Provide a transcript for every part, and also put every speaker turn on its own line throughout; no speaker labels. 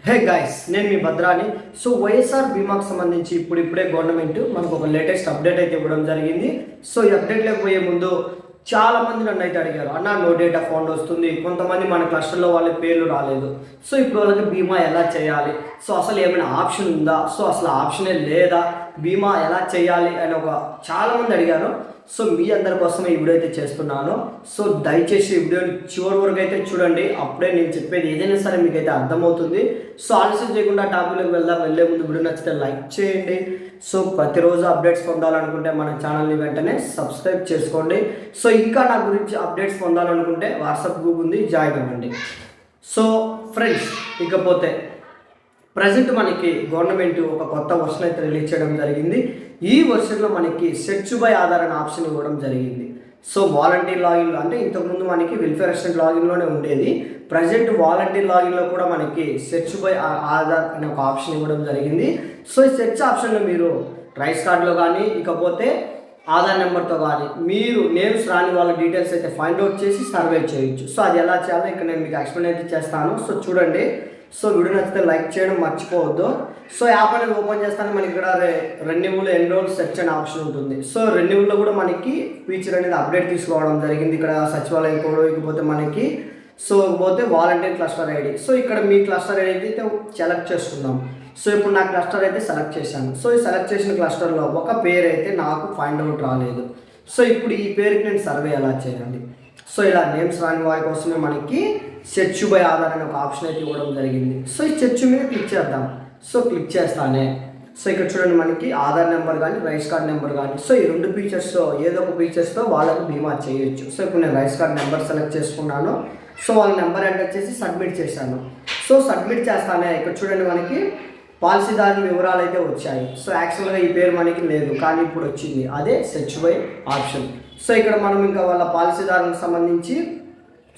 Hey guys, నేను మీ భద్రాని. So YSR బీమాకు సంబంధించి ఇప్పుడే గవర్నమెంట్ మనకు ఒక లేటెస్ట్ అప్డేట్ అయితే ఇవ్వడం జరిగింది. సో ఈ అప్డేట్లోకి పోయే ముందు చాలా మంది నన్ను అయితే అడిగారు, అన్న నో డేటా ఫౌండ్ వస్తుంది, కొంతమంది మన క్లస్టర్లో వాళ్ళ పేర్లు రాలేదు, సో ఇప్పుడు వాళ్ళకి బీమా ఎలా చేయాలి, సో అసలు ఏమైనా ఆప్షన్ ఉందా, సో అసలు ఆప్షనే లేదా, బీమా ఎలా చేయాలి అని చాలామంది అడిగారు. సో మీ అందరి కోసమే ఈ వీడియో అయితే చేస్తున్నాను. సో దయచేసి ఈ వీడియోని చివరి వరకు అయితే చూడండి, అప్పుడే నేను చెప్పేది ఏదైనా సరే మీకైతే అర్థమవుతుంది. సో ఆలస్యం చేయకుండా టాపిక్లోకి వెళ్ళే ముందు వీడియో నచ్చితే లైక్ చేయండి. సో ప్రతిరోజు అప్డేట్స్ పొందాలనుకుంటే మన ఛానల్ని వెంటనే సబ్స్క్రైబ్ చేసుకోండి. సో ఇంకా నా గురించి అప్డేట్స్ పొందాలనుకుంటే వాట్సాప్ గ్రూప్ ఉంది, జాయిన్ అవ్వండి. సో ఫ్రెండ్స్, ఇకపోతే ప్రజెంట్ మనకి గవర్నమెంట్ ఒక కొత్త వర్షన్ అయితే రిలీజ్ చేయడం జరిగింది. ఈ వర్షన్లో మనకి సెర్చ్ బై ఆధార్ అనే ఆప్షన్ ఇవ్వడం జరిగింది. సో వాలంటీర్ లాగిన్ అంటే ఇంతకుముందు మనకి వెల్ఫేర్ అసిస్టెంట్ లాగిన్లోనే ఉండేది. ప్రజెంట్ వాలంటీర్ లాగిన్లో కూడా మనకి సెర్చ్ బై ఆధార్ అనే ఒక ఆప్షన్ ఇవ్వడం జరిగింది. సో ఈ సెర్చ్ ఆప్షన్లో మీరు రైస్ కార్డులో కానీ ఇకపోతే ఆధార్ నెంబర్తో కానీ మీరు నేమ్స్ రాని వాళ్ళ డీటెయిల్స్ అయితే ఫైండ్ అవుట్ చేసి సర్వే చేయొచ్చు. సో అది ఎలా చేయాలో ఇక్కడ నేను మీకు ఎక్స్ప్లెయిన్ అయితే చేస్తాను. సో చూడండి. సో వీడియో నచ్చితే లైక్ చేయడం మర్చిపోవద్దు. సో యాప్ అనేది ఓపెన్ చేస్తాను. మనకి ఇక్కడ రెన్యూవల్ ఎన్రోల్ సెర్చ్ అనే ఆప్షన్ ఉంటుంది. సో రెన్యూవల్లో కూడా మనకి ఫీచర్ అనేది అప్డేట్ తీసుకోవడం జరిగింది. ఇక్కడ సచివాలయం కోడ్ ఇకపోతే మనకి సో పోతే వాలంటీర్ క్లస్టర్ ఐడి. సో ఇక్కడ మీ క్లస్టర్ ఐడి అయితే సెలెక్ట్ చేసుకుందాం. సో ఇప్పుడు నా క్లస్టర్ అయితే సెలెక్ట్ చేశాను. సో ఈ సెలెక్ట్ చేసిన క్లస్టర్లో ఒక పేరు అయితే నాకు ఫైండ్ అవుట్ రాలేదు. సో ఇప్పుడు ఈ పేరుకి నేను సర్వే ఎలా చేయాలి? సో ఇలా నేమ్స్ రాని వారి కోసమే మనకి సెర్చ్ బై ఆధార్ అనే ఒక ఆప్షన్ అయితే ఇవ్వడం జరిగింది. సో ఈ సెర్చ్ మీద క్లిక్ చేద్దాం. సో క్లిక్ చేస్తానే సో ఇక్కడ చూడండి, మనకి ఆధార్ నెంబర్ కానీ రైస్ కార్డ్ నెంబర్ కానీ సో ఈ రెండు ఫీచర్స్తో ఏదో ఒక ఫీచర్స్తో వాళ్ళకు బీమా చేయొచ్చు. సో ఇప్పుడు నేను రైస్ కార్డ్ నెంబర్ సెలెక్ట్ చేసుకున్నాను. సో వాళ్ళ నెంబర్ ఎంటర్ చేసి సబ్మిట్ చేశాను. సో సబ్మిట్ చేస్తానే ఇక్కడ చూడండి, మనకి పాలసీదారుల వివరాలు అయితే వచ్చాయి. సో యాక్చువల్గా ఈ పేరు మనకి లేదు, కానీ ఇప్పుడు వచ్చింది, అదే సెర్చ్ బై ఆప్షన్. సో ఇక్కడ మనం ఇంకా వాళ్ళ పాలసీదారులకు సంబంధించి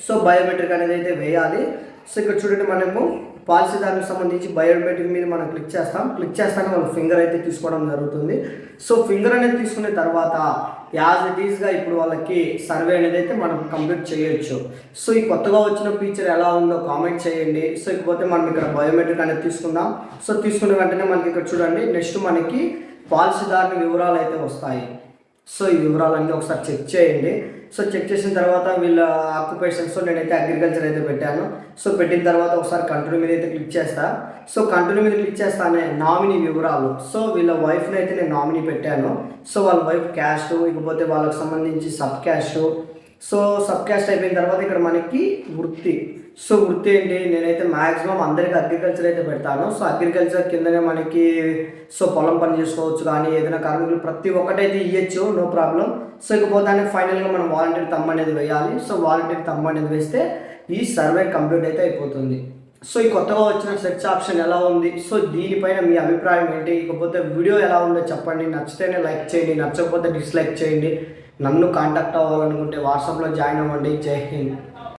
సో బయోమెట్రిక్ అనేది అయితే వేయాలి. సో ఇక్కడ చూడండి, మనము పాలసీదారులకు సంబంధించి బయోమెట్రిక్ మీద మనం క్లిక్ చేస్తానే వాళ్ళ ఫింగర్ అయితే తీసుకోవడం జరుగుతుంది. సో ఫింగర్ అనేది తీసుకున్న తర్వాత యాజ్ ఇట్ ఈస్గా ఇప్పుడు వాళ్ళకి సర్వే అనేది అయితే మనం కంప్లీట్ చేయొచ్చు. సో ఈ కొత్తగా వచ్చిన ఫీచర్ ఎలా ఉందో కామెంట్ చేయండి. సో ఇకపోతే మనం ఇక్కడ బయోమెట్రిక్ అనేది తీసుకుందాం. సో తీసుకున్న వెంటనే మనకి ఇక్కడ చూడండి, నెక్స్ట్ మనకి పాలసీదారుల వివరాలు అయితే వస్తాయి. సో ఈ వివరాలన్నీ ఒకసారి చెక్ చేయండి. సో చెక్ చేసిన తర్వాత వీళ్ళ ఆక్యుపేషన్స్ నేనైతే అగ్రికల్చర్ అయితే పెట్టాను. సో పెట్టిన తర్వాత ఒకసారి కంటిన్యూ మీద అయితే క్లిక్ చేస్తా. సో కంటిన్యూ మీద క్లిక్ చేస్తానే నామినీ వివరాలు. సో వీళ్ళ వైఫ్ని అయితే నేను నామినీ పెట్టాను. సో వాళ్ళ వైఫ్ క్యాస్ట్, ఇకపోతే వాళ్ళకి సంబంధించి sub caste. So sub caste అయిపోయిన తర్వాత ఇక్కడ మనకి వృత్తి. సో వృత్తి ఏంటి, నేనైతే మ్యాక్సిమం అందరికీ అగ్రికల్చర్ అయితే పెడతాను. సో అగ్రికల్చర్ కిందనే మనకి సో పొలం పని చేసుకోవచ్చు, కానీ ఏదైనా కార్మికులు ప్రతి ఒక్కటైతే ఇవ్వచ్చు, నో ప్రాబ్లం. సో ఇకపోతే ఫైనల్గా మనం వాలంటీర్ థంబ్ అనేది వేయాలి. సో వాలంటీర్ థంబ్ అనేది వేస్తే ఈ సర్వే కంప్లీట్ అయితే అయిపోతుంది. సో ఈ కొత్తగా వచ్చిన సెర్చ్ ఆప్షన్ ఎలా ఉంది, సో దీనిపైన మీ అభిప్రాయం ఏంటి, ఇకపోతే వీడియో ఎలా ఉందో చెప్పండి. నచ్చితేనే లైక్ చేయండి, నచ్చకపోతే డిస్లైక్ చేయండి. నన్ను కాంటాక్ట్ అవ్వాలనుకుంటే వాట్సాప్లో జాయిన్ అవ్వండి. జై హింద్.